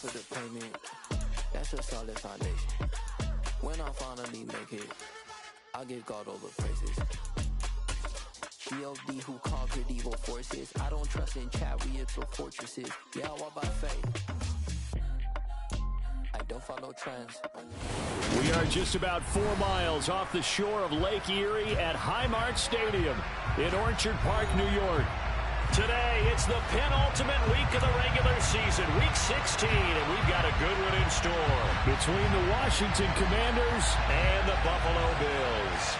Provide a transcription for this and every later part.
after the payment, that's a solid foundation. When I finally make it, I give God all the praises. G.O.D. who conquered evil forces. I don't trust in chariots or fortresses. Yeah, I walk by faith. I don't follow trends. We are just about 4 miles off the shore of Lake Erie at Highmark Stadium in Orchard Park, New York. Today, it's the penultimate week of the regular season, week 16, and we've got a good one in store between the Washington Commanders and the Buffalo Bills.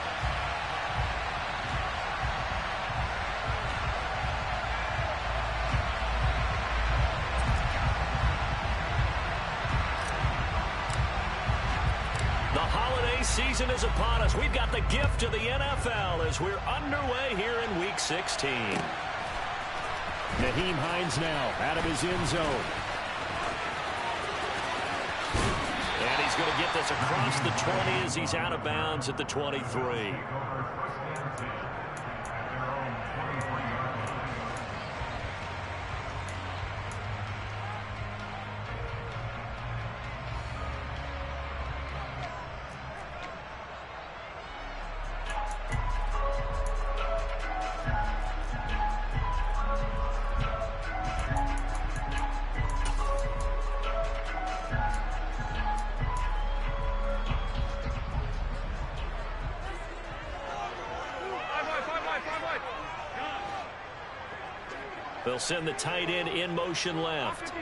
The holiday season is upon us. We've got the gift of the NFL as we're underway here in week 16. Nyheim Hines now out of his end zone. And he's going to get this across the 20 as he's out of bounds at the 23. They'll send the tight end in motion left.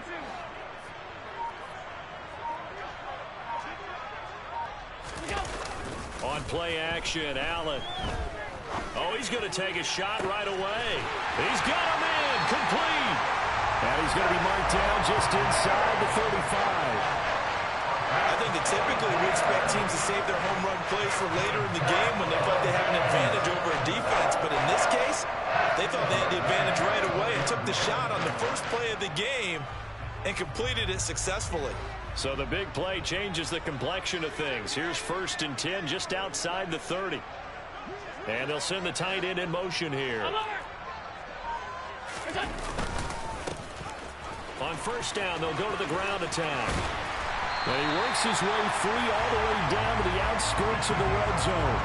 On play action, Allen. Oh, he's going to take a shot right away. He's got him in, complete. And he's going to be marked down just inside the 35. I think that typically we expect teams to save their home run plays for later in the game when they thought they have an advantage over a defense. But in this case, they thought they had the advantage right away and took the shot on the first play of the game and completed it successfully. So the big play changes the complexion of things. Here's 1st and 10 just outside the 30. And they'll send the tight end in motion here. On 1st down, they'll go to the ground attack. And he works his way free all the way down to the outskirts of the red zone.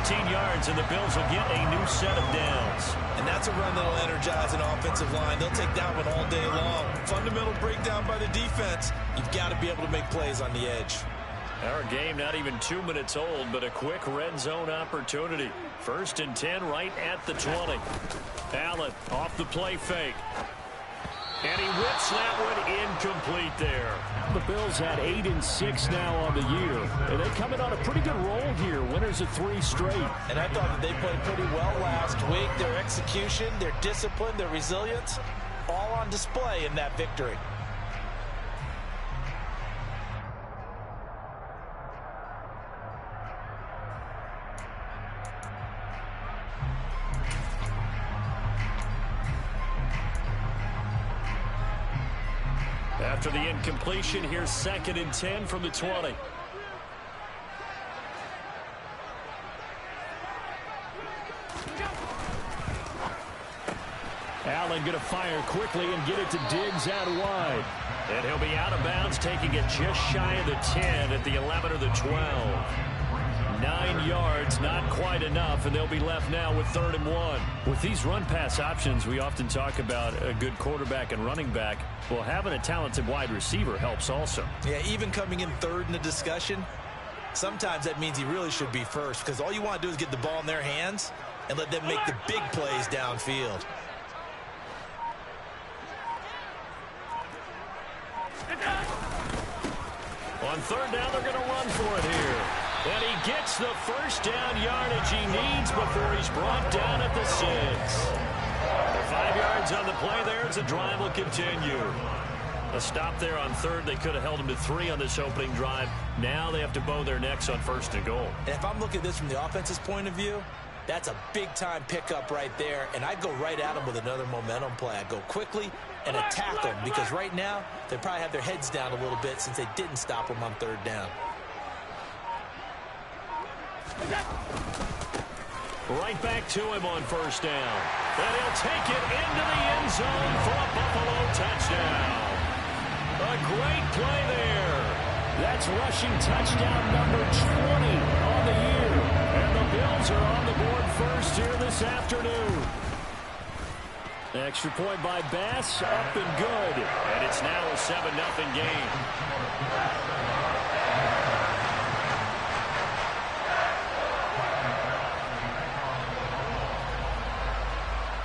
14 yards, and the Bills will get a new set of downs. And that's a run that'll energize an offensive line. They'll take that one all day long. Fundamental breakdown by the defense. You've got to be able to make plays on the edge. Our game not even 2 minutes old, but a quick red zone opportunity. 1st and 10 right at the 20. Allen off the play fake. And he whips that one incomplete there. The Bills had 8 and 6 now on the year. And they come in on a pretty good roll here. Winners of 3 straight. And I thought that they played pretty well last week. Their execution, their discipline, their resilience, all on display in that victory. After the incompletion, here's 2nd and 10 from the 20. Allen going to fire quickly and get it to Diggs out wide. And he'll be out of bounds, taking it just shy of the 10 at the 11 or the 12. 9 yards, not quite enough, and they'll be left now with 3rd and 1. With these run-pass options, we often talk about a good quarterback and running back. Well, having a talented wide receiver helps also. Yeah, even coming in 3rd in the discussion, sometimes that means he really should be first, because all you want to do is get the ball in their hands and let them make the big plays downfield. On 3rd down, they're going to run for it here. And he gets the 1st down yardage he needs before he's brought down at the 6. 5 yards on the play there as the drive will continue. A stop there on 3rd. They could have held him to 3 on this opening drive. Now they have to bow their necks on 1st and goal. And if I'm looking at this from the offense's point of view, that's a big-time pickup right there. And I'd go right at him with another momentum play. I'd go quickly and attack them, because right now they probably have their heads down a little bit since they didn't stop them on 3rd down. Right back to him on 1st down. And he'll take it into the end zone for a Buffalo touchdown. A great play there. That's rushing touchdown number 20 on the year. And the Bills are on the board first here this afternoon. Extra point by Bass, up and good. And it's now a 7-0 game.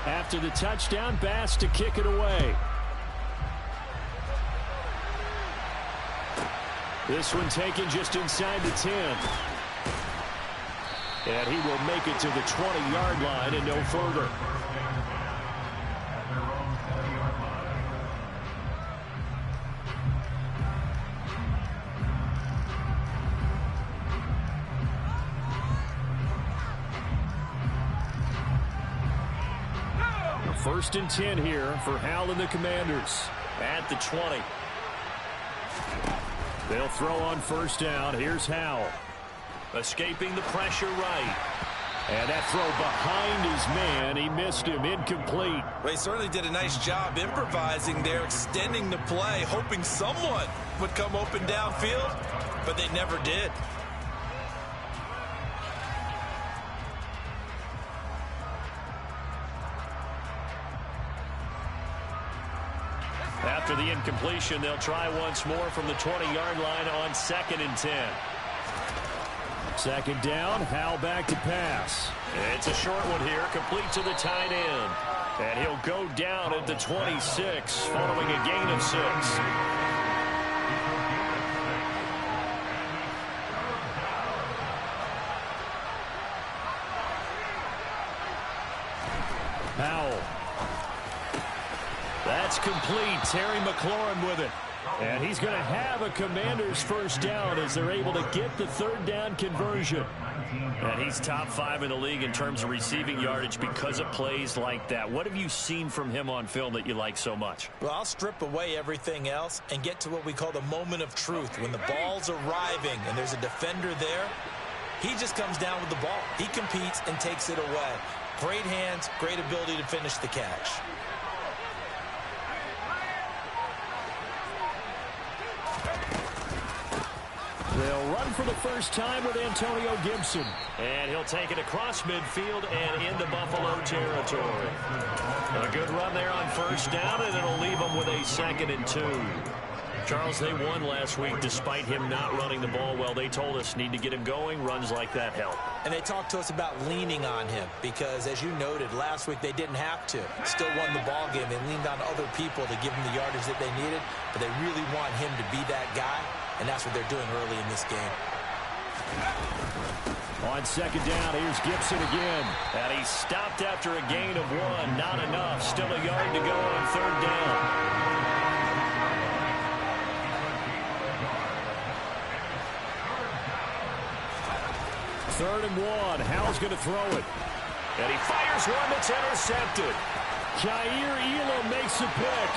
After the touchdown, Bass to kick it away. This one taken just inside the 10. And he will make it to the 20-yard line and no further. First and 10 here for Howell and the Commanders at the 20. They'll throw on first down. Here's Howell. Escaping the pressure right. And that throw behind his man. He missed him. Incomplete. Well, he certainly did a nice job improvising there, extending the play, hoping someone would come open downfield, but they never did. After the incompletion, they'll try once more from the 20-yard line on 2nd and 10. Second down, Howell back to pass. It's a short one here, complete to the tight end. And he'll go down at the 26 following a gain of 6. Howell. That's complete. Terry McLaurin with it. And he's going to have a Commander's first down as they're able to get the third down conversion. And he's top 5 in the league in terms of receiving yardage because of plays like that. What have you seen from him on film that you like so much? Well, I'll strip away everything else and get to what we call the moment of truth. When the ball's arriving and there's a defender there, he just comes down with the ball. He competes and takes it away. Great hands, great ability to finish the catch. They'll run for the first time with Antonio Gibson. And he'll take it across midfield and into Buffalo territory. A good run there on first down, and it'll leave them with a 2nd and 2. Charles, they won last week despite him not running the ball well. They told us need to get him going. Runs like that help. And they talked to us about leaning on him because, as you noted, last week they didn't have to. Still won the ball game. They leaned on other people to give them the yardage that they needed, but they really want him to be that guy, and that's what they're doing early in this game. On second down, here's Gibson again. And he stopped after a gain of 1. Not enough. Still a yard to go on third down. Third and 1. Howell's going to throw it. And he fires one that's intercepted. Jair Elam makes a pick.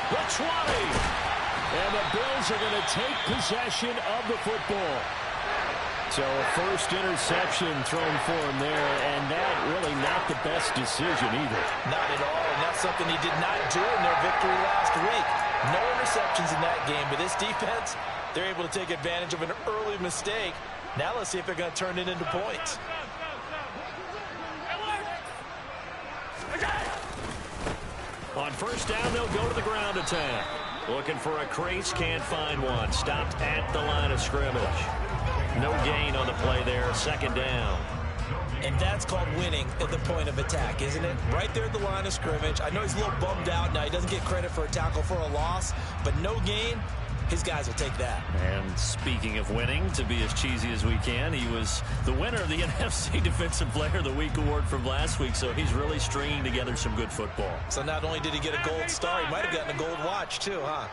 The 20. And the Bills are going to take possession of the football. So a first interception thrown for him there, and that really not the best decision either. Not at all, and that's something he did not do in their victory last week. No interceptions in that game, but this defense, they're able to take advantage of an early mistake. Now let's see if they're going to turn it into points. On first down, they'll go to the ground attack. Looking for a crease, can't find one. Stopped at the line of scrimmage. No gain on the play there, second down. And that's called winning at the point of attack, isn't it? Right there at the line of scrimmage. I know he's a little bummed out now. He doesn't get credit for a tackle for a loss, but no gain. His guys will take that. And speaking of winning, to be as cheesy as we can, he was the winner of the NFC Defensive Player of the Week award from last week, so he's really stringing together some good football. So not only did he get a gold star, he might have gotten a gold watch too, huh?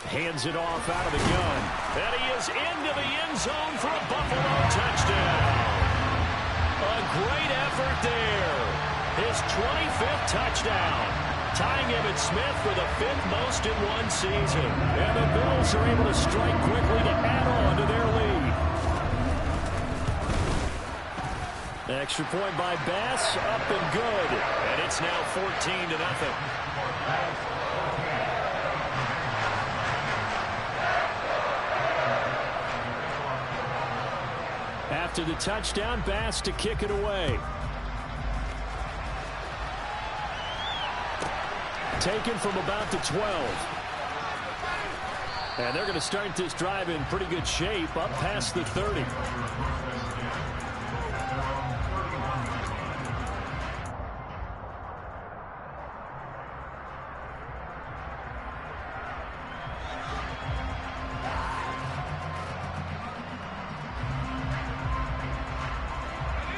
Hands it off out of the gun. And he is into the end zone for a Buffalo touchdown. A great effort there. His 25th touchdown, tying Emmitt Smith for the 5th most in one season. And the Bills are able to strike quickly to add on to their lead. Extra point by Bass, up and good. It's now 14-0. After the touchdown, Bass to kick it away. Taken from about the 12. And they're going to start this drive in pretty good shape, up past the 30.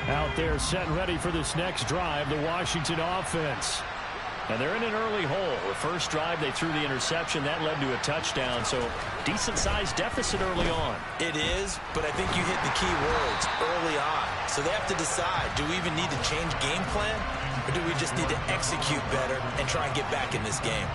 Out there set and ready for this next drive, the Washington offense. And they're in an early hole. The first drive, they threw the interception. That led to a touchdown, so decent-sized deficit early on. It is, but I think you hit the key words, early on. So they have to decide, do we even need to change game plan, or do we just need to execute better and try and get back in this game?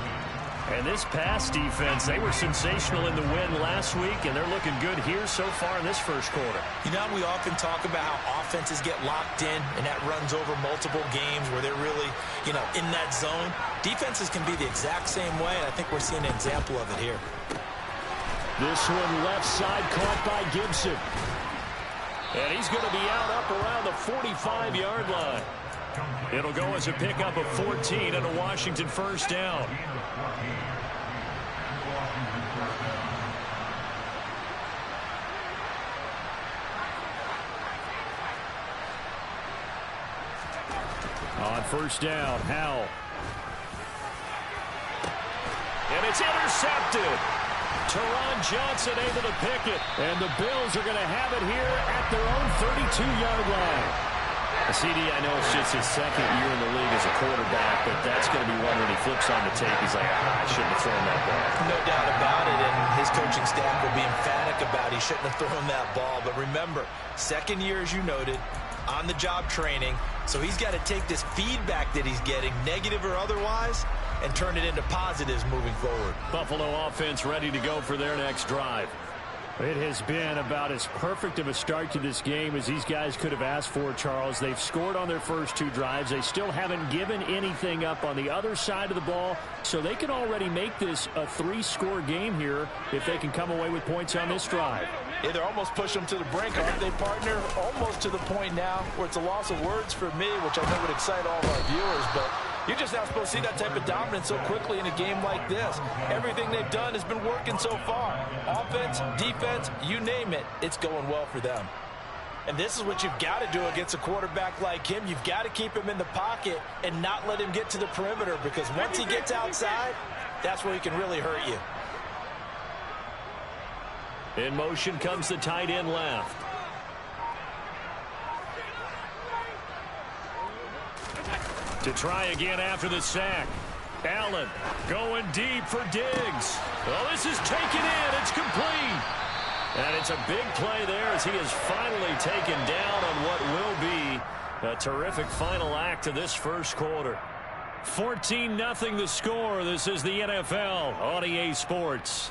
And this pass defense, they were sensational in the win last week, and they're looking good here so far in this first quarter. You know, we often talk about how offenses get locked in, and that runs over multiple games where they're really, you know, in that zone. Defenses can be the exact same way, and I think we're seeing an example of it here. This one left side caught by Gibson. And he's going to be out up around the 45-yard line. It'll go as a pickup of 14 and a Washington first down. On first down, Howell. And it's intercepted. Teron Johnson able to pick it. And the Bills are going to have it here at their own 32-yard line. CD, I know it's just his second year in the league as a quarterback, but that's going to be one when he flips on the tape. He's like, I shouldn't have thrown that ball. No doubt about it, and his coaching staff will be emphatic about he shouldn't have thrown that ball. But remember, second year, as you noted, on-the-job training, so he's got to take this feedback that he's getting, negative or otherwise, and turn it into positives moving forward. Buffalo offense ready to go for their next drive. It has been about as perfect of a start to this game as these guys could have asked for, Charles. They've scored on their first two drives. They still haven't given anything up on the other side of the ball, so they can already make this a three-score game here if they can come away with points on this drive. Yeah, they're almost pushing them to the brink, aren't they, partner? Almost to the point now where it's a loss of words for me, which I know would excite all of our viewers, but you're just not supposed to see that type of dominance so quickly in a game like this. Everything they've done has been working so far. Offense, defense, you name it, it's going well for them. And this is what you've got to do against a quarterback like him. You've got to keep him in the pocket and not let him get to the perimeter, because once he gets outside, that's where he can really hurt you. In motion comes the tight end left. To try again after the sack. Allen going deep for Diggs. Well, this is taken in. It's complete. And it's a big play there as he is finally taken down on what will be a terrific final act of this first quarter. 14-0 the score. This is the NFL on EA Sports.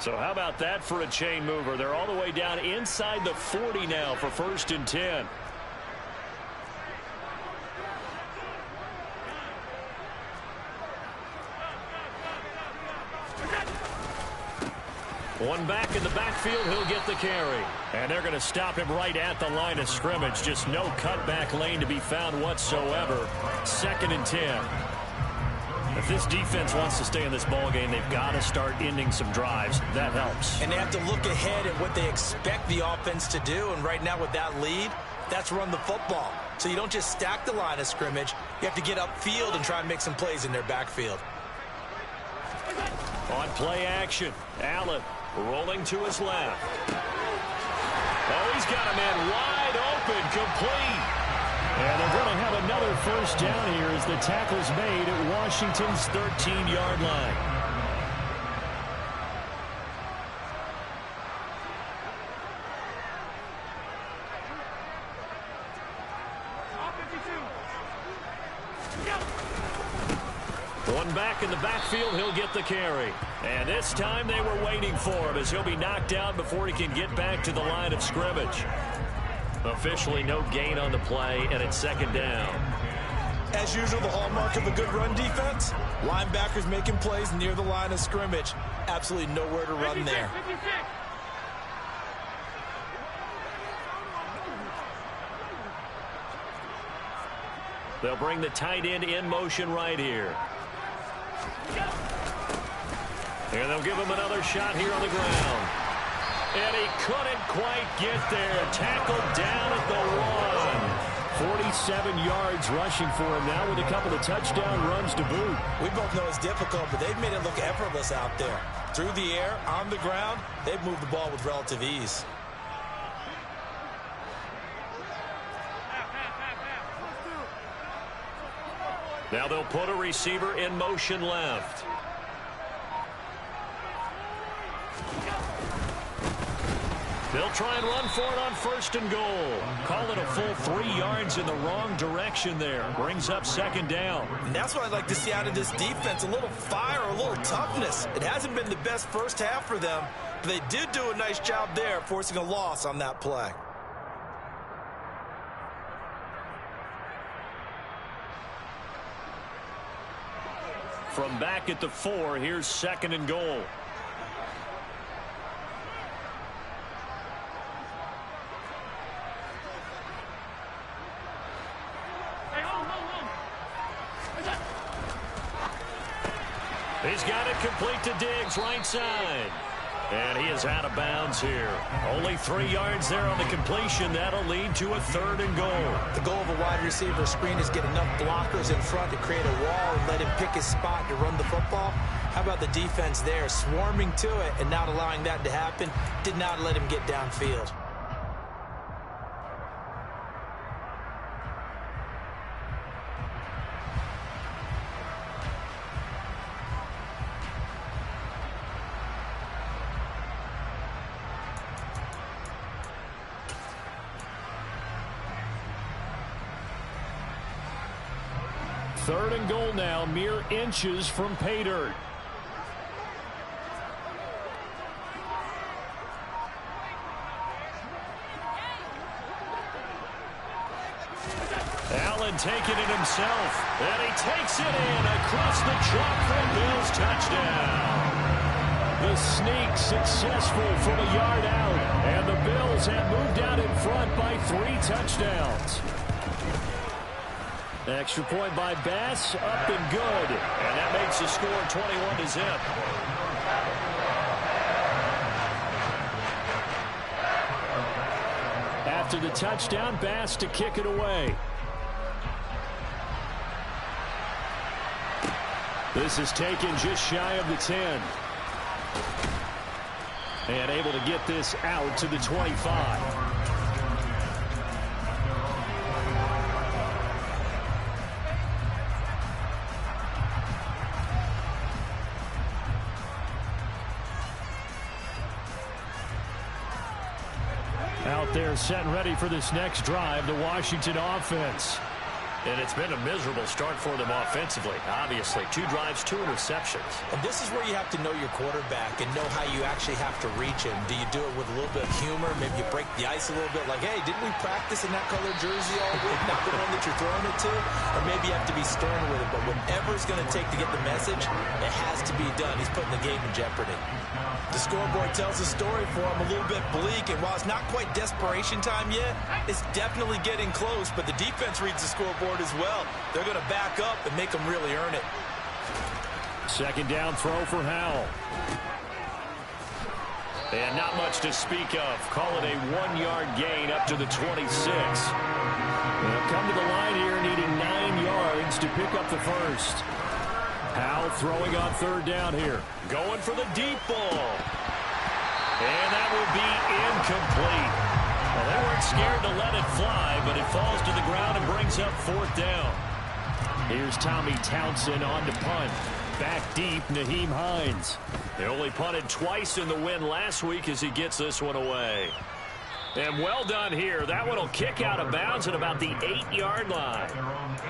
So how about that for a chain mover? They're all the way down inside the 40 now for 1st and 10. One back in the backfield, he'll get the carry. And they're going to stop him right at the line of scrimmage. Just no cutback lane to be found whatsoever. 2nd and 10. If this defense wants to stay in this ballgame, they've got to start ending some drives. That helps. And they have to look ahead at what they expect the offense to do. And right now with that lead, that's run the football. So you don't just stack the line of scrimmage. You have to get upfield and try and make some plays in their backfield. On play action, Allen rolling to his left. Oh, he's got a man wide open, complete. And they're going to have another first down here as the tackle's made at Washington's 13-yard line. One back in the backfield, he'll get the carry. And this time they were waiting for him as he'll be knocked out before he can get back to the line of scrimmage. Officially no gain on the play, and it's second down. As usual, the hallmark of a good run defense, linebackers making plays near the line of scrimmage. Absolutely nowhere to run there. They'll bring the tight end in motion right here. And they'll give him another shot here on the ground. And he couldn't quite get there. Tackled down at the 1. 47 yards rushing for him now with a couple of touchdown runs to boot. We both know it's difficult, but they've made it look effortless out there. Through the air, on the ground, they've moved the ball with relative ease. Now they'll put a receiver in motion left. They'll try and run for it on first and goal. Call it a full 3 yards in the wrong direction there. Brings up second down. And that's what I'd like to see out of this defense. A little fire, a little toughness. It hasn't been the best first half for them, but they did do a nice job there, forcing a loss on that play. From back at the 4, here's second and goal. He's got it complete to Diggs, right side. And he is out of bounds here. Only 3 yards there on the completion. That'll lead to a third and goal. The goal of a wide receiver screen is get enough blockers in front to create a wall and let him pick his spot to run the football. How about the defense there, swarming to it and not allowing that to happen? Did not let him get downfield. Third and goal now, mere inches from pay dirt. Allen taking it himself, and he takes it in across the chalk for Bills touchdown. The sneak successful from a yard out, and the Bills have moved out in front by 3 touchdowns. Extra point by Bass, up and good. And that makes the score 21-0. After the touchdown, Bass to kick it away. This is taken just shy of the 10. And able to get this out to the 25. Out there set and ready for this next drive, the Washington offense. And it's been a miserable start for them offensively. Obviously, 2 drives, 2 interceptions. And this is where you have to know your quarterback and know how you actually have to reach him. Do you do it with a little bit of humor? Maybe you break the ice a little bit like, hey, didn't we practice in that colored jersey all week? Not the one that you're throwing it to? Or maybe you have to be stern with it. But whatever it's going to take to get the message, it has to be done. He's putting the game in jeopardy. The scoreboard tells a story for him, a little bit bleak, and while it's not quite desperation time yet, it's definitely getting close, but the defense reads the scoreboard as well. They're going to back up and make them really earn it. Second down throw for Howell. And not much to speak of. Call it a 1-yard gain up to the 26. They'll come to the line here needing 9 yards to pick up the first. Howell throwing on third down here. Going for the deep ball. And that will be incomplete. Well, they weren't scared to let it fly, but it falls to the ground and brings up fourth down. Here's Tommy Townsend on to punt. Back deep, Nyheim Hines. They only punted twice in the win last week as he gets this one away. And well done here. That one will kick out of bounds at about the 8-yard line.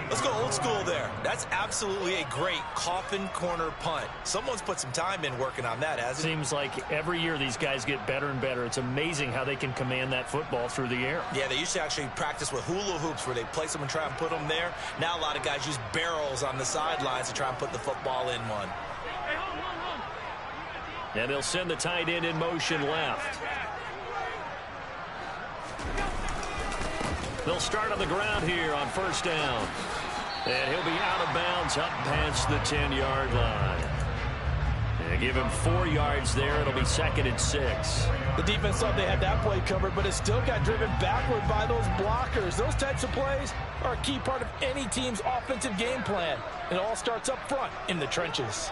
Let's go old school there. That's absolutely a great coffin corner punt. Someone's put some time in working on that, hasn't it? Seems like every year these guys get better and better. It's amazing how they can command that football through the air. Yeah, they used to actually practice with hula hoops where they place them and try and put them there. Now a lot of guys use barrels on the sidelines to try and put the football in one. And they'll send the tight end in motion left. They'll start on the ground here on first down. And he'll be out of bounds up past the 10-yard line. And give him 4 yards there. It'll be 2nd and 6. The defense thought they had that play covered, but it still got driven backward by those blockers. Those types of plays are a key part of any team's offensive game plan. It all starts up front in the trenches.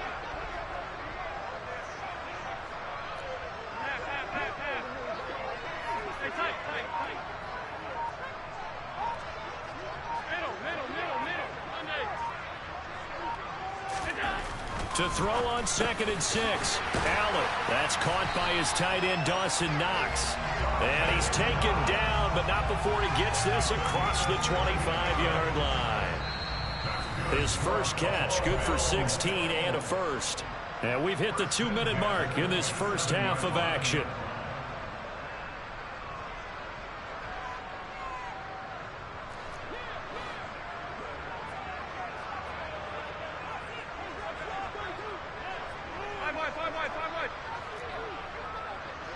To throw on 2nd and 6. Allen. That's caught by his tight end, Dawson Knox. And he's taken down, but not before he gets this across the 25-yard line. His first catch, good for 16 and a first. And we've hit the 2-minute mark in this first half of action.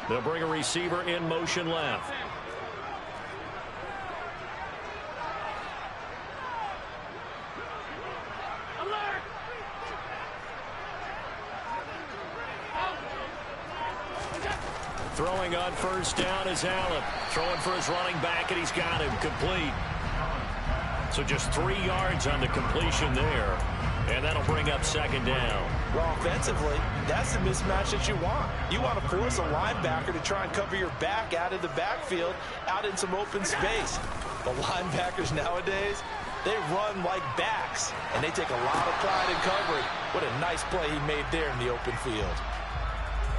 They'll bring a receiver in motion left. Throwing on first down is Allen. Throwing for his running back, and he's got him complete. So just 3 yards on the completion there. And that'll bring up 2nd down. Well, offensively, that's the mismatch that you want. You want to force a linebacker to try and cover your back out of the backfield, out in some open space. The linebackers nowadays, they run like backs, and they take a lot of pride in covering. What a nice play he made there in the open field.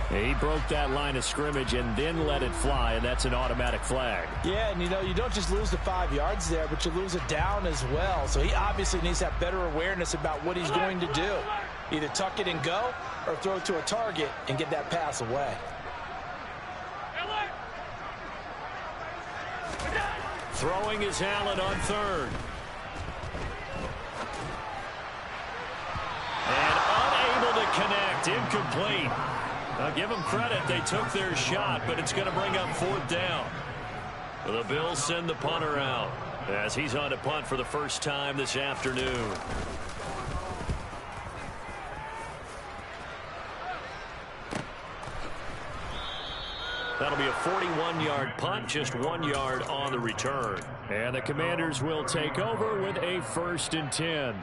He broke that line of scrimmage and then let it fly, and that's an automatic flag. Yeah, and you don't just lose the 5 yards there, but you lose it down as well. So he obviously needs to have better awareness about what he's going to do. Either tuck it and go or throw it to a target and get that pass away. Throwing is Allen on 3rd. And unable to connect, incomplete. I'll give them credit. They took their shot, but it's going to bring up 4th down. The Bills send the punter out as he's on to punt for the first time this afternoon. That'll be a 41-yard punt, just 1 yard on the return. And the Commanders will take over with a 1st and 10.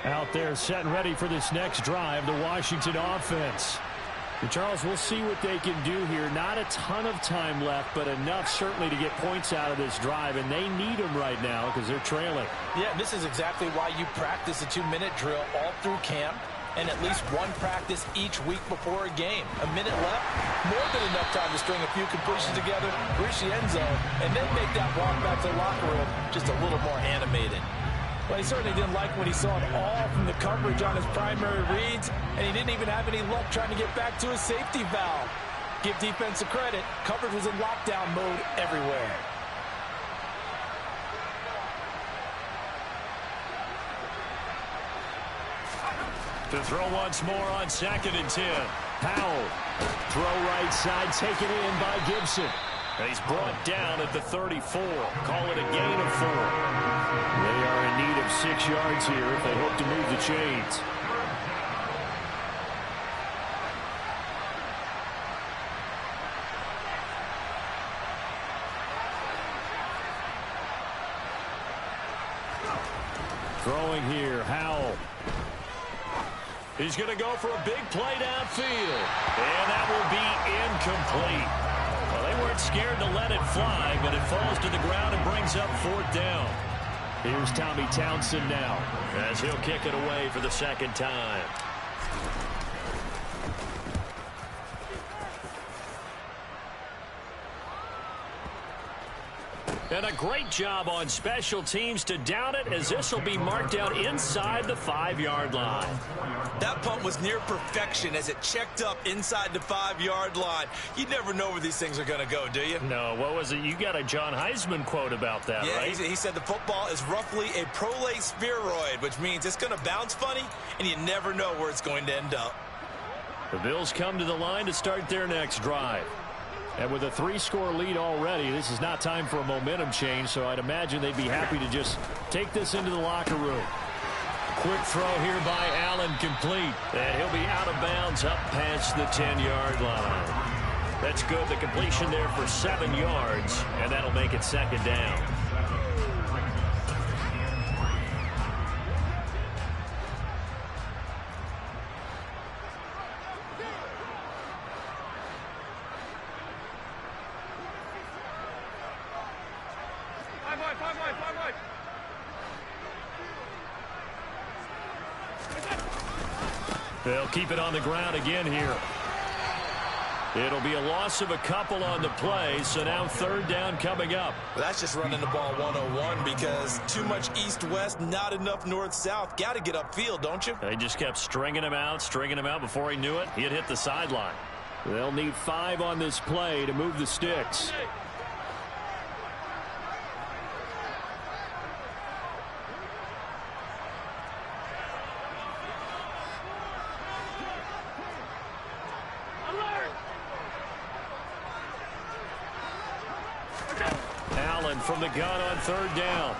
Out there set and ready for this next drive, the Washington offense. And Charles, we'll see what they can do here. Not a ton of time left, but enough certainly to get points out of this drive, and they need them right now because they're trailing. Yeah, this is exactly why you practice a 2-minute drill all through camp and at least one practice each week before a game. A minute left, more than enough time to string a few completions together, reach the end zone, and then make that walk back to the locker room just a little more animated. Well, he certainly didn't like when he saw it all from the coverage on his primary reads, and he didn't even have any luck trying to get back to his safety valve. Give defense a credit. Coverage was in lockdown mode everywhere. To throw once more on 2nd and 10. Powell. Throw right side, taken in by Gibson. He's brought down at the 34. Call it a gain of 4. They are in need of 6 yards here if they hope to move the chains. Throwing here, Howell. He's going to go for a big play downfield. And that will be incomplete. Well, they weren't scared to let it fly, but it falls to the ground and brings up 4th down. Here's Tommy Townsend now, as he'll kick it away for the 2nd time. And a great job on special teams to down it, as this will be marked out inside the 5-yard line. That punt was near perfection as it checked up inside the 5-yard line. You never know where these things are going to go, do you? No, what was it? You got a John Heisman quote about that, yeah, right? He said the football is roughly a prolate spheroid, which means it's going to bounce funny, and you never know where it's going to end up. The Bills come to the line to start their next drive. And with a 3-score lead already, this is not time for a momentum change, so I'd imagine they'd be happy to just take this into the locker room. Quick throw here by Allen, complete. And he'll be out of bounds up past the 10-yard line. That's good. The completion there for 7 yards, and that'll make it 2nd down. They'll keep it on the ground again here. It'll be a loss of a couple on the play, so now 3rd down coming up. Well, that's just running the ball 101 because too much east-west, not enough north-south. Got to get upfield, don't you? They just kept stringing him out before he knew it. He had hit the sideline. They'll need 5 on this play to move the sticks. Allen from the gun on 3rd down.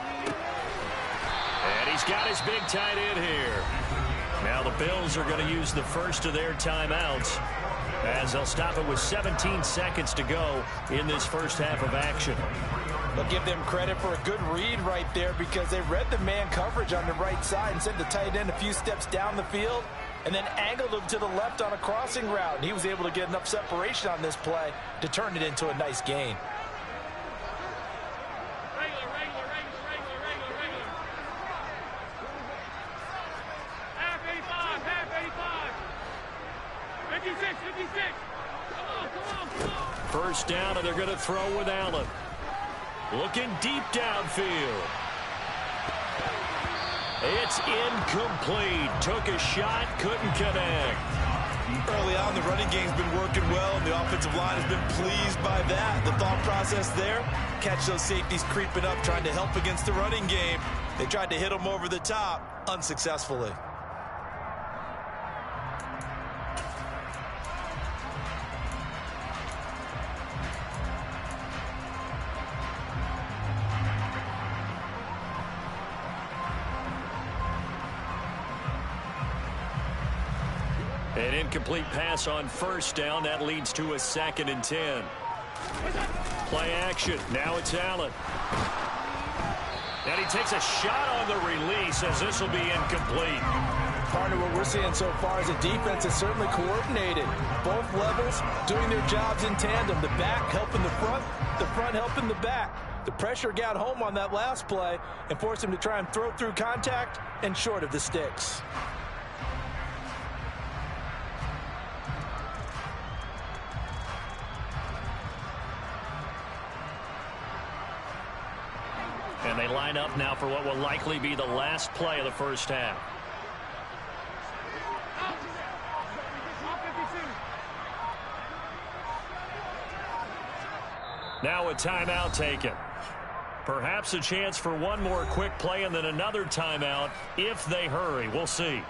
And he's got his big tight end here. Now the Bills are going to use the first of their timeouts, as they'll stop it with 17 seconds to go in this first half of action. They'll give them credit for a good read right there, because they read the man coverage on the right side and sent the tight end a few steps down the field and then angled him to the left on a crossing route. And he was able to get enough separation on this play to turn it into a nice gain. First down, and they're going to throw with Allen. Looking deep downfield. It's incomplete. Took a shot, couldn't connect. Early on, the running game's been working well, and the offensive line has been pleased by that. The thought process there, catch those safeties creeping up, trying to help against the running game. They tried to hit them over the top, unsuccessfully. An incomplete pass on first down. That leads to a 2nd and 10. Play action. Now it's Allen. And he takes a shot on the release, as this will be incomplete. Partner, what we're seeing so far is a defense is certainly coordinated. Both levels doing their jobs in tandem. The back helping the front helping the back. The pressure got home on that last play and forced him to try and throw through contact and short of the sticks. And they line up now for what will likely be the last play of the first half. Now a timeout taken. Perhaps a chance for one more quick play and then another timeout if they hurry. We'll see.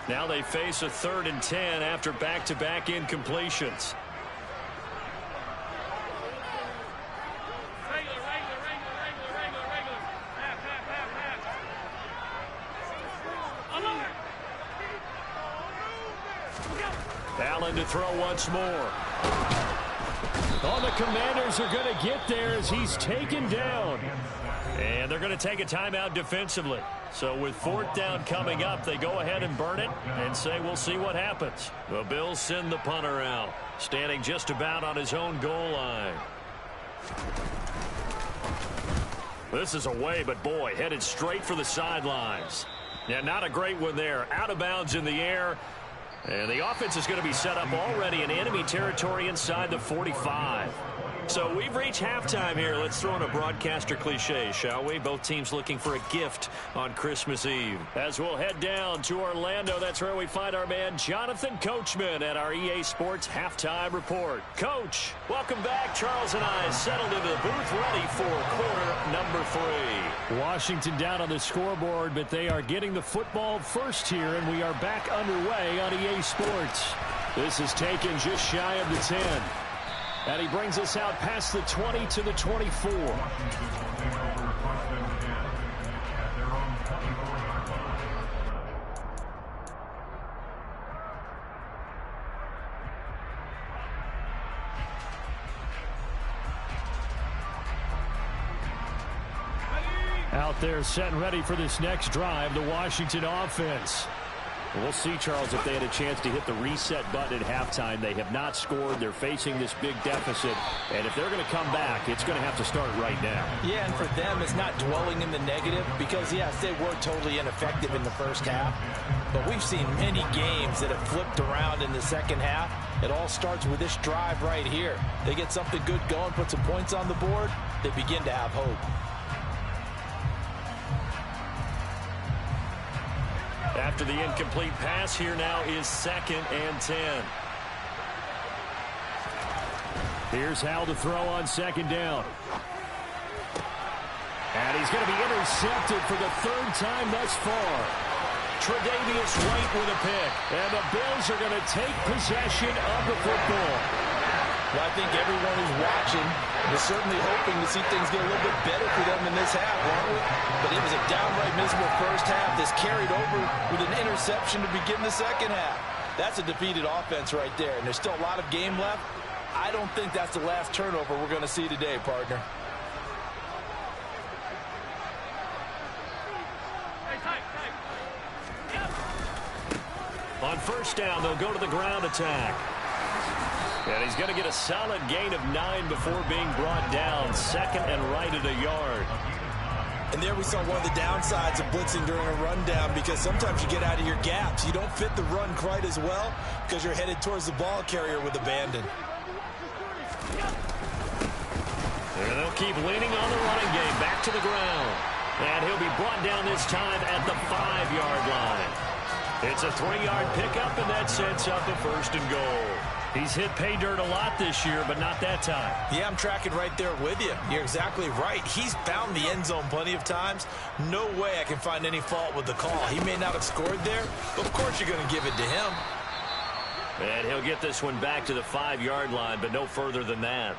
Now they face a 3rd and 10 after back-to-back incompletions. Allen to throw once more. Oh, the Commanders are going to get there as he's taken down. And they're going to take a timeout defensively. So with fourth down coming up, they go ahead and burn it and say we'll see what happens. The Bills send the punter out, standing just about on his own goal line. This is away, but boy, headed straight for the sidelines. Yeah, not a great one there. Out of bounds in the air. And the offense is going to be set up already in enemy territory inside the 45. So we've reached halftime here. Let's throw in a broadcaster cliche, shall we? Both teams looking for a gift on Christmas Eve. As we'll head down to Orlando, that's where we find our man Jonathan Coachman at our EA Sports Halftime Report. Coach, welcome back. Charles and I settled into the booth ready for quarter number 3. Washington down on the scoreboard, but they are getting the football first here, and we are back underway on EA Sports. This is taken just shy of the 10. And he brings us out past the 20 to the 24. Out there set and ready for this next drive, the Washington offense. We'll see, Charles, if they had a chance to hit the reset button at halftime. They have not scored. They're facing this big deficit. And if they're going to come back, it's going to have to start right now. Yeah, and for them, it's not dwelling in the negative because, yes, they were totally ineffective in the first half. But we've seen many games that have flipped around in the second half. It all starts with this drive right here. They get something good going, put some points on the board, they begin to have hope. After the incomplete pass, here now is 2nd and 10. Here's Hal to throw on 2nd down. And he's going to be intercepted for the 3rd time thus far. Tre'Davious White with a pick. And the Bills are going to take possession of the football. Well, I think everyone who's watching is certainly hoping to see things get a little bit better for them in this half, aren't we? But it was a downright miserable first half that's carried over with an interception to begin the second half. That's a defeated offense right there, and there's still a lot of game left. I don't think that's the last turnover we're going to see today, partner. On 1st down, they'll go to the ground attack. And he's going to get a solid gain of 9 before being brought down. 2nd and right at a yard. And there we saw one of the downsides of blitzing during a rundown because sometimes you get out of your gaps. You don't fit the run quite as well because you're headed towards the ball carrier with abandon. And they'll keep leaning on the running game. Back to the ground. And he'll be brought down this time at the 5-yard line. It's a 3-yard pickup, and that sets up a 1st and goal. He's hit pay dirt a lot this year, but not that time. Yeah, I'm tracking right there with you. You're exactly right. He's found the end zone plenty of times. No way I can find any fault with the call. He may not have scored there, but of course you're going to give it to him. And he'll get this one back to the 5-yard line, but no further than that.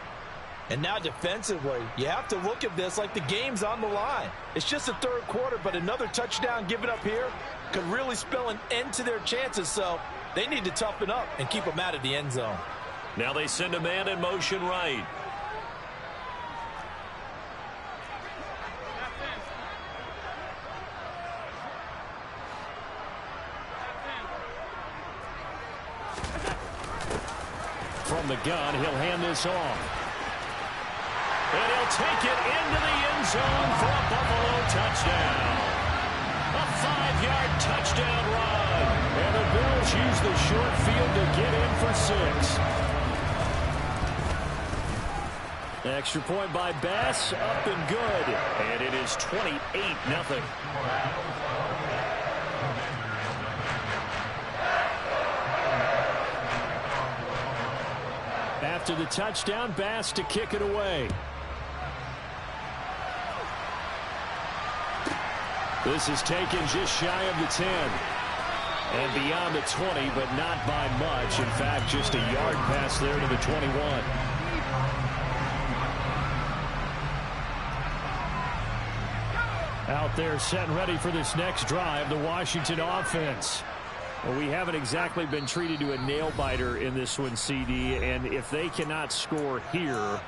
And now defensively, you have to look at this like the game's on the line. It's just the 3rd quarter, but another touchdown given up here could really spell an end to their chances, so they need to toughen up and keep them out of the end zone. Now they send a man in motion right. From the gun, he'll hand this off. And he'll take it into the end zone for a Buffalo touchdown. A 5-yard touchdown run. And the Bills use the short field to get in for 6. Extra point by Bass, up and good. And it is 28-0. After the touchdown, Bass to kick it away. This is taken just shy of the 10. And beyond the 20, but not by much. In fact, just a yard pass there to the 21. Out there set and ready for this next drive, the Washington offense. Well, we haven't exactly been treated to a nail-biter in this one, CD. And if they cannot score here,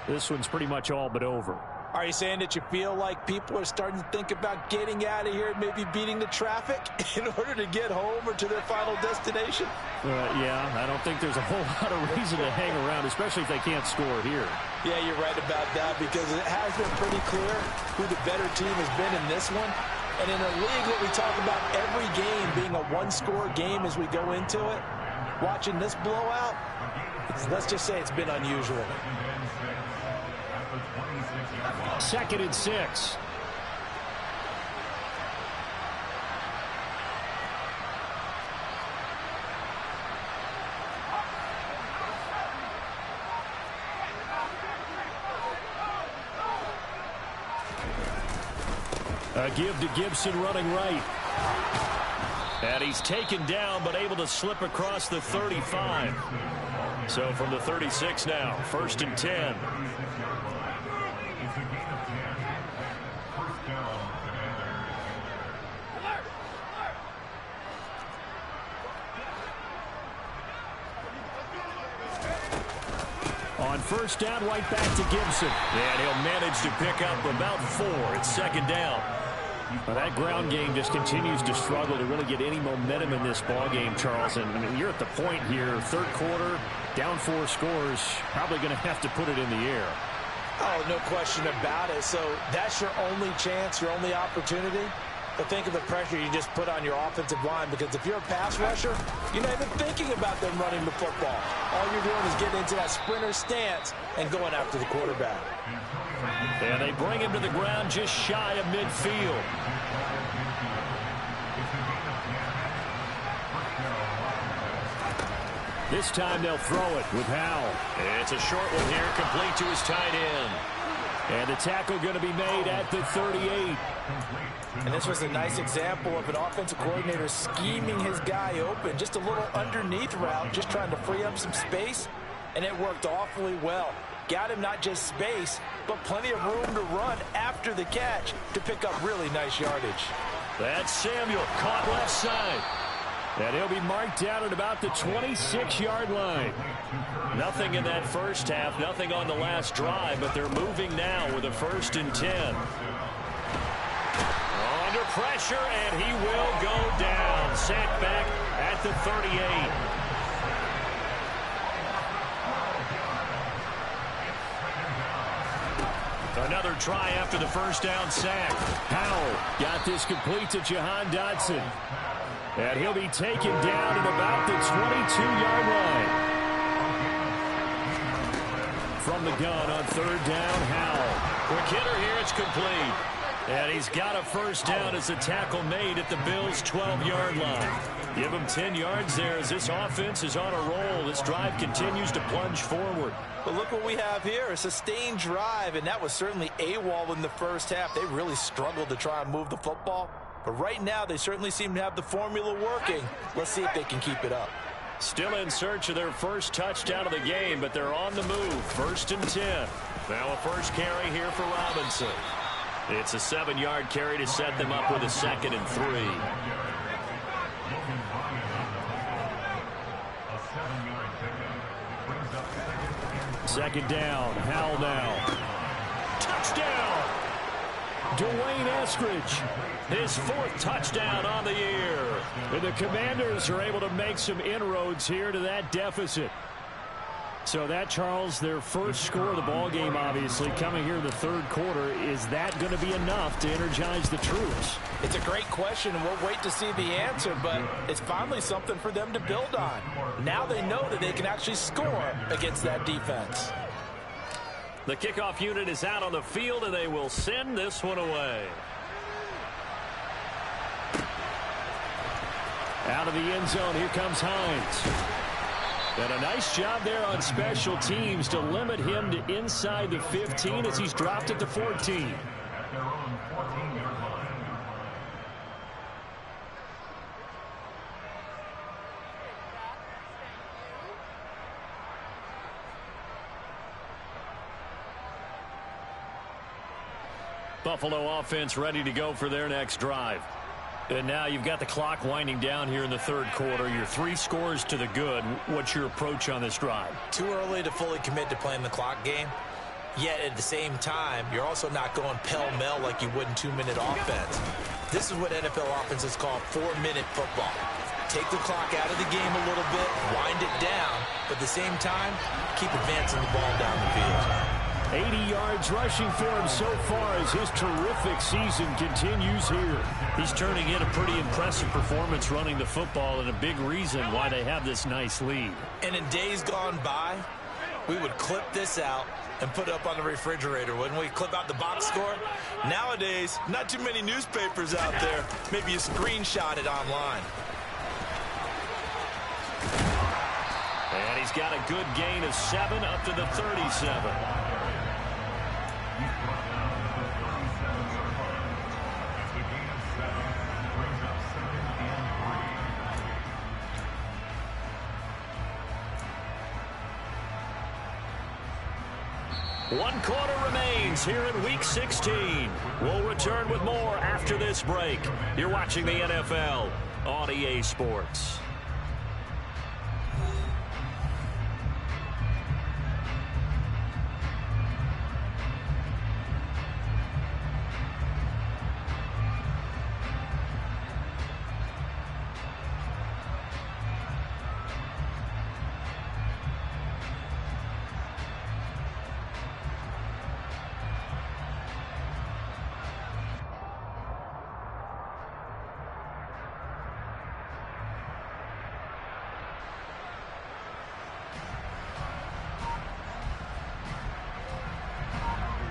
this one's pretty much all but over. Are you saying that you feel like people are starting to think about getting out of here and maybe beating the traffic in order to get home or to their final destination? Yeah, I don't think there's a whole lot of reason to hang around, especially if they can't score here. Yeah, you're right about that because it has been pretty clear who the better team has been in this one. And in a league that we talk about every game being a one-score game as we go into it, watching this blowout, let's just say it's been unusual. 2nd and 6. A give to Gibson running right. And he's taken down but able to slip across the 35. So from the 36 now, 1st and 10. On 1st down, right back to Gibson. And he'll manage to pick up about 4. It's 2nd down. Well, that ground game just continues to struggle to really get any momentum in this ball game, Charles. And I mean, you're at the point here, 3rd quarter, down 4 scores, probably going to have to put it in the air. Oh, no question about it. So that's your only chance, your only opportunity. But think of the pressure you just put on your offensive line, because if you're a pass rusher, you're not even thinking about them running the football. All you're doing is getting into that sprinter stance and going after the quarterback. And they bring him to the ground just shy of midfield. This time they'll throw it with Howell. It's a short one here, complete to his tight end. And the tackle going to be made at the 38. And this was a nice example of an offensive coordinator scheming his guy open. Just a little underneath route, just trying to free up some space. And it worked awfully well. Got him not just space, but plenty of room to run after the catch to pick up really nice yardage. That's Samuel, caught left side. And he'll be marked down at about the 26-yard line. Nothing in that first half, nothing on the last drive, but they're moving now with a 1st and 10. Under pressure, and he will go down. Sacked back at the 38. Another try after the 1st down sack. Howell got this complete to Jahan Dotson. And he'll be taken down at about the 22-yard line. From the gun on 3rd down, Howell. Quick hitter here, it's complete. And he's got a 1st down as the tackle made at the Bills' 12-yard line. Give him 10 yards there as this offense is on a roll. This drive continues to plunge forward. But look what we have here, a sustained drive, and that was certainly AWOL in the first half. They really struggled to try and move the football. But right now, they certainly seem to have the formula working. Let's see if they can keep it up. Still in search of their first touchdown of the game, but they're on the move. 1st and 10. Now a first carry here for Robinson. It's a 7-yard carry to set them up with a 2nd and 3. 2nd down. Howell now. Touchdown! Dwayne Eskridge, his 4th touchdown on the year. And the Commanders are able to make some inroads here to that deficit. So that, Charles, their first score of the ball game, obviously, coming here in the 3rd quarter. Is that going to be enough to energize the troops? It's a great question, and we'll wait to see the answer, but it's finally something for them to build on. Now they know that they can actually score against that defense. The kickoff unit is out on the field, and they will send this one away. Out of the end zone, here comes Hines. And a nice job there on special teams to limit him to inside the 15 as he's dropped at the 14. Buffalo offense ready to go for their next drive. And now you've got the clock winding down here in the 3rd quarter. You're 3 scores to the good. What's your approach on this drive? Too early to fully commit to playing the clock game. Yet at the same time, you're also not going pell-mell like you would in 2-minute offense. This is what NFL offenses call 4-minute football. Take the clock out of the game a little bit, wind it down, but at the same time, keep advancing the ball down the field. 80 yards rushing for him so far as his terrific season continues here. He's turning in a pretty impressive performance running the football, and a big reason why they have this nice lead. And in days gone by, we would clip this out and put it up on the refrigerator, wouldn't we? Clip out the box score. Nowadays, not too many newspapers out there. Maybe you screenshot it online. And he's got a good gain of 7 up to the 37. One quarter remains here in Week 16. We'll return with more after this break. You're watching the NFL on EA Sports.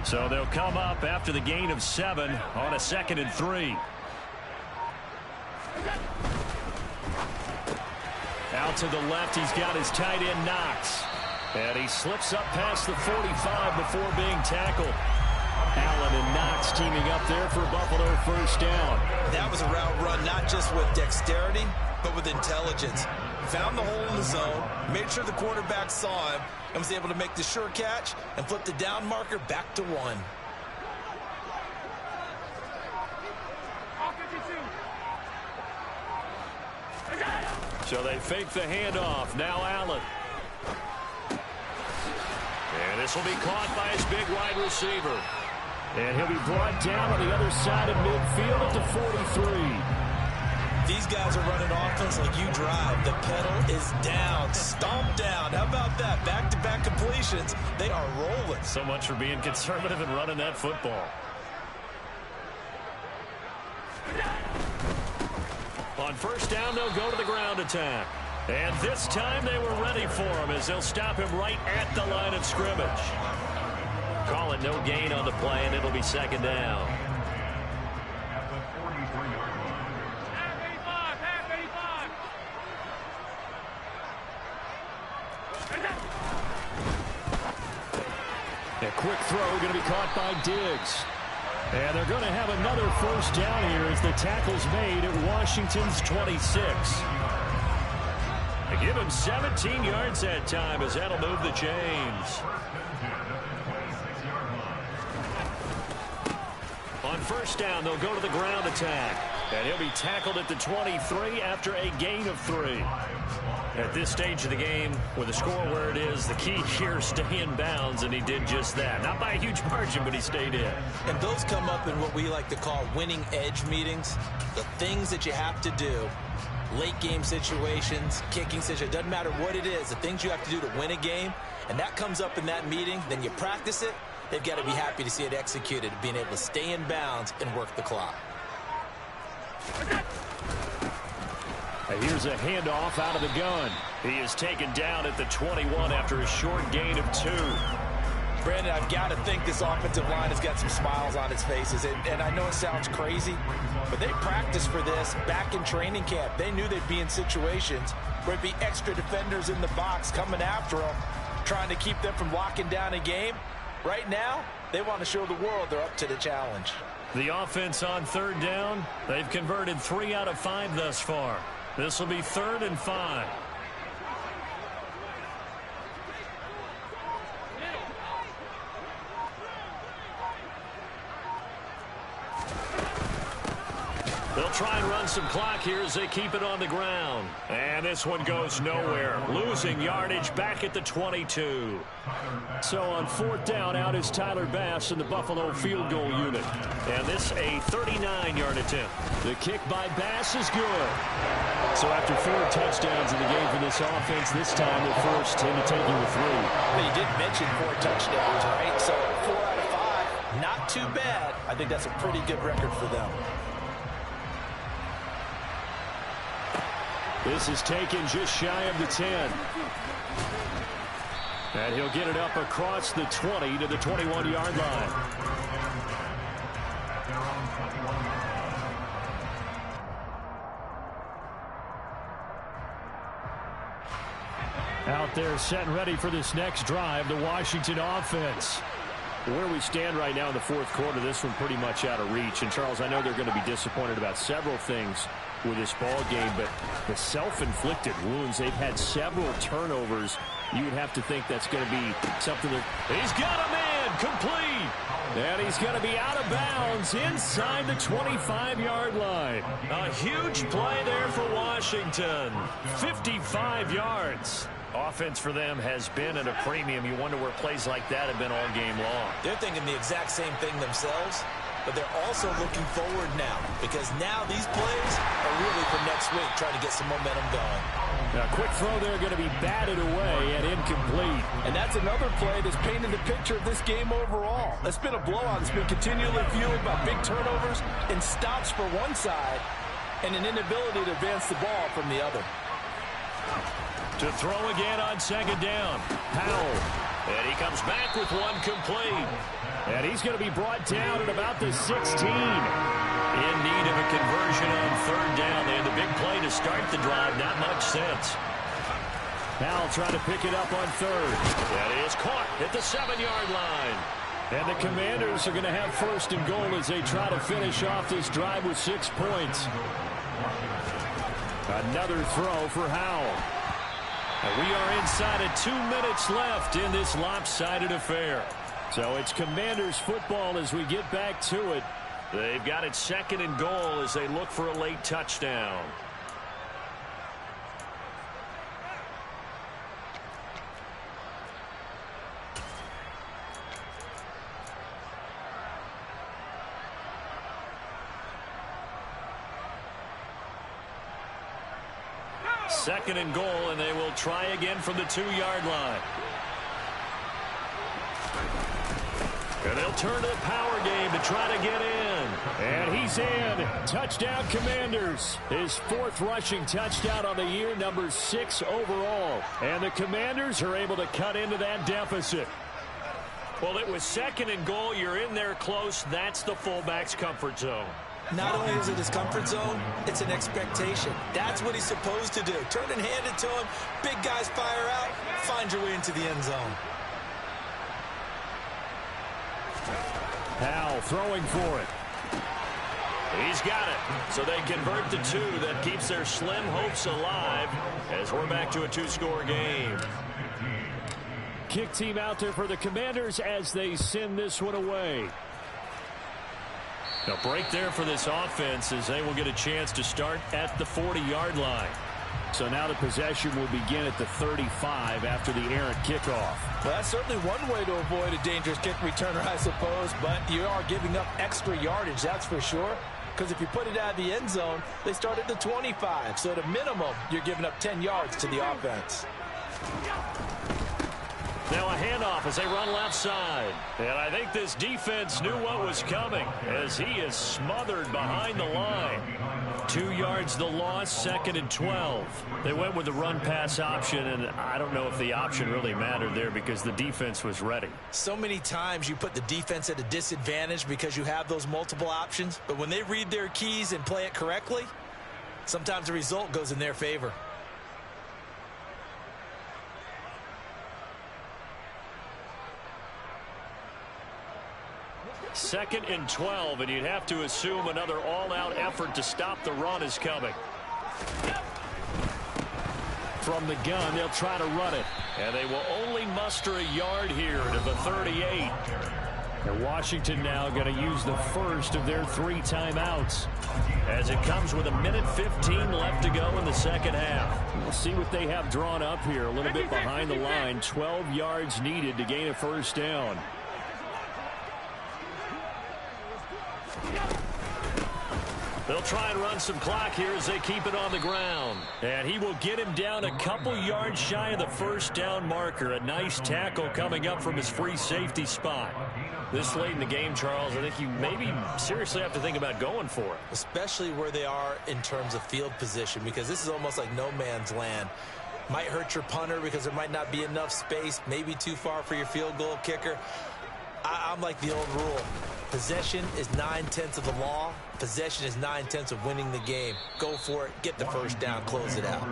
So they'll come up after the gain of 7 on a 2nd and 3. Out to the left, he's got his tight end Knox. And he slips up past the 45 before being tackled. Allen and Knox teaming up there for Buffalo first down. That was a route run not just with dexterity, but with intelligence. Found the hole in the zone, made sure the quarterback saw him, and was able to make the sure catch and flip the down marker back to 1. So they fake the handoff. Now Allen. And this will be caught by his big wide receiver. And he'll be brought down on the other side of midfield at the 43. These guys are running offense like you drive. The pedal is down, stomped down. How about that? Back-to-back completions. They are rolling. So much for being conservative and running that football. On first down, they'll go to the ground attack. And this time they were ready for him as they'll stop him right at the line of scrimmage. Call it no gain on the play, and it'll be 2nd down. A quick throw going to be caught by Diggs. And they're going to have another first down here as the tackle's made at Washington's 26. They give him 17 yards that time as that'll move the chains. On first down, they'll go to the ground attack. And he'll be tackled at the 23 after a gain of 3. At this stage of the game, with the score where it is, the key here is stay in bounds, and he did just that. Not by a huge margin, but he stayed in. And those come up in what we like to call winning edge meetings. The things that you have to do, late game situations, kicking situations, doesn't matter what it is, the things you have to do to win a game, and that comes up in that meeting, then you practice it, they've got to be happy to see it executed, being able to stay in bounds and work the clock. Here's a handoff out of the gun. He is taken down at the 21 after a short gain of 2. Brandon, I've got to think this offensive line has got some smiles on its faces. And I know it sounds crazy, but they practiced for this back in training camp. They knew they'd be in situations where there'd be extra defenders in the box coming after them, trying to keep them from locking down a game. Right now, they want to show the world they're up to the challenge. The offense on 3rd down, they've converted 3 out of 5 thus far. This will be 3rd and 5. They'll try and run some clock here as they keep it on the ground. And this one goes nowhere. Losing yardage back at the 22. So on 4th down, out is Tyler Bass in the Buffalo field goal unit. And this a 39-yard attempt. The kick by Bass is good. So after 4 touchdowns in the game for this offense, this time they forced him to take it with 3. Well, you did mention 4 touchdowns, right? So 4 out of 5, not too bad. I think that's a pretty good record for them. This is taken just shy of the 10. And he'll get it up across the 20 to the 21-yard line. Out there set and ready for this next drive, the Washington offense. Where we stand right now in the 4th quarter, this one pretty much out of reach. And, Charles, I know they're going to be disappointed about several things with this ball game, but the self-inflicted wounds, they've had several turnovers. You would have to think that's going to be something that... He's got a man complete. And he's going to be out of bounds inside the 25-yard line. A huge play there for Washington. 55 yards. Offense for them has been at a premium. You wonder where plays like that have been all game long. They're thinking the exact same thing themselves, but they're also looking forward now, because now these plays are really for next week, trying to get some momentum going. A quick throw there going to be batted away and incomplete. And that's another play that's painted the picture of this game overall. It's been a blowout. It's been continually fueled by big turnovers and stops for one side and an inability to advance the ball from the other. To throw again on 2nd down. Powell. And he comes back with one complete. And he's going to be brought down at about the 16. In need of a conversion on 3rd down. They had the big play to start the drive. Not much sense. Powell trying to pick it up on 3rd. That is caught at the 7-yard line. And the Commanders are going to have 1st and goal as they try to finish off this drive with 6 points. Another throw for Howell. And we are inside of 2 minutes left in this lopsided affair. So it's Commanders football as we get back to it. They've got it 2nd and goal as they look for a late touchdown. Second and goal, and they will try again from the 2-yard line. And they'll turn to the power game to try to get in. And he's in. Touchdown, Commanders. His 4th rushing touchdown on the year, number 6 overall. And the Commanders are able to cut into that deficit. Well, it was 2nd and goal. You're in there close. That's the fullback's comfort zone. Not only is it his comfort zone, it's an expectation. That's what he's supposed to do. Turn and hand it to him. Big guys fire out. Find your way into the end zone. Powell throwing for it. He's got it. So they convert the 2. That keeps their slim hopes alive as we're back to a 2-score game. Kick team out there for the Commanders as they send this one away. A break there for this offense as they will get a chance to start at the 40-yard line. So now the possession will begin at the 35 after the errant kickoff. Well, that's certainly one way to avoid a dangerous kick returner, I suppose, but you are giving up extra yardage, that's for sure. Because if you put it out of the end zone, they start at the 25. So at a minimum, you're giving up 10 yards to the offense. Now a handoff as they run left side. And I think this defense knew what was coming as he is smothered behind the line. 2 yards the loss, 2nd and 12. They went with the run-pass option, and I don't know if the option really mattered there because the defense was ready. So many times you put the defense at a disadvantage because you have those multiple options, but when they read their keys and play it correctly, sometimes the result goes in their favor. Second and 12, and you'd have to assume another all-out effort to stop the run is coming. From the gun, they'll try to run it. And they will only muster a yard here to the 38. And Washington now going to use the first of their 3 timeouts as it comes with 1:15 left to go in the second half. We'll see what they have drawn up here. A little bit behind the line. 12 yards needed to gain a first down. They'll try and run some clock here as they keep it on the ground. And he will get him down a couple yards shy of the first down marker. A nice tackle coming up from his free safety spot. This late in the game, Charles, I think you maybe seriously have to think about going for it. Especially where they are in terms of field position, because this is almost like no man's land. Might hurt your punter because there might not be enough space, maybe too far for your field goal kicker. I'm like the old rule. Possession is 9/10 of the law. Possession is 9/10 of winning the game. Go for it. Get the first down. Close it out.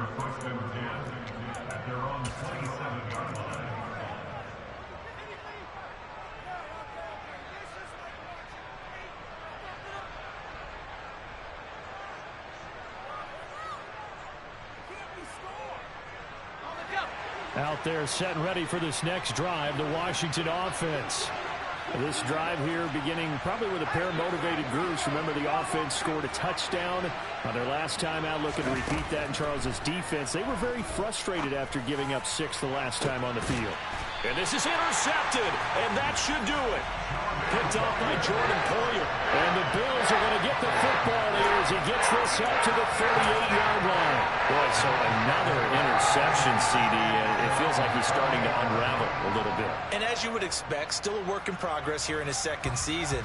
Out there set and ready for this next drive, the Washington offense. This drive here beginning probably with a pair of motivated groups. Remember, the offense scored a touchdown on their last time out, looking to repeat that in Charles's defense. They were very frustrated after giving up 6 the last time on the field. And this is intercepted, and that should do it. Picked off by Jordan Poyer. And the Bills are going to get the football here as he gets this out to the 38-yard line. Boy, so another interception, CD, and it feels like he's starting to unravel a little bit. And as you would expect, still a work in progress here in his second season.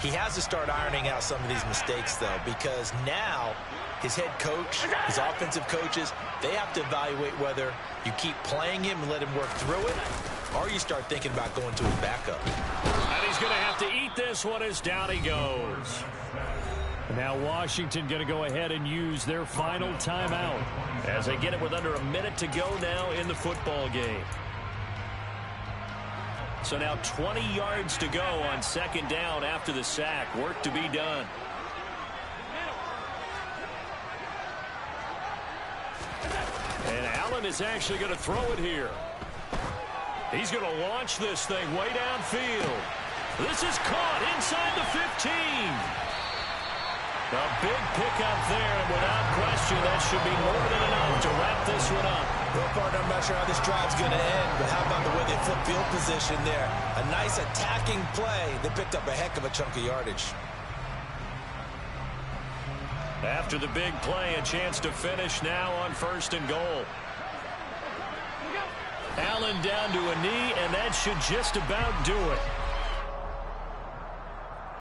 He has to start ironing out some of these mistakes, though, because now his head coach, his offensive coaches, they have to evaluate whether you keep playing him and let him work through it, or you start thinking about going to his backup. And he's going to have to eat this one as down he goes. Now Washington going to go ahead and use their final timeout as they get it with under a minute to go now in the football game. So now 20 yards to go on second down after the sack. Work to be done. And Allen is actually going to throw it here. He's going to launch this thing way downfield. This is caught inside the 15. A big pickup there, and without question, that should be more than enough to wrap this one up. Well, partner, I'm not sure how this drive's going to end, but how about the way they flip field position there? A nice attacking play. They picked up a heck of a chunk of yardage. After the big play, a chance to finish now on 1st and goal. Allen down to a knee, and that should just about do it.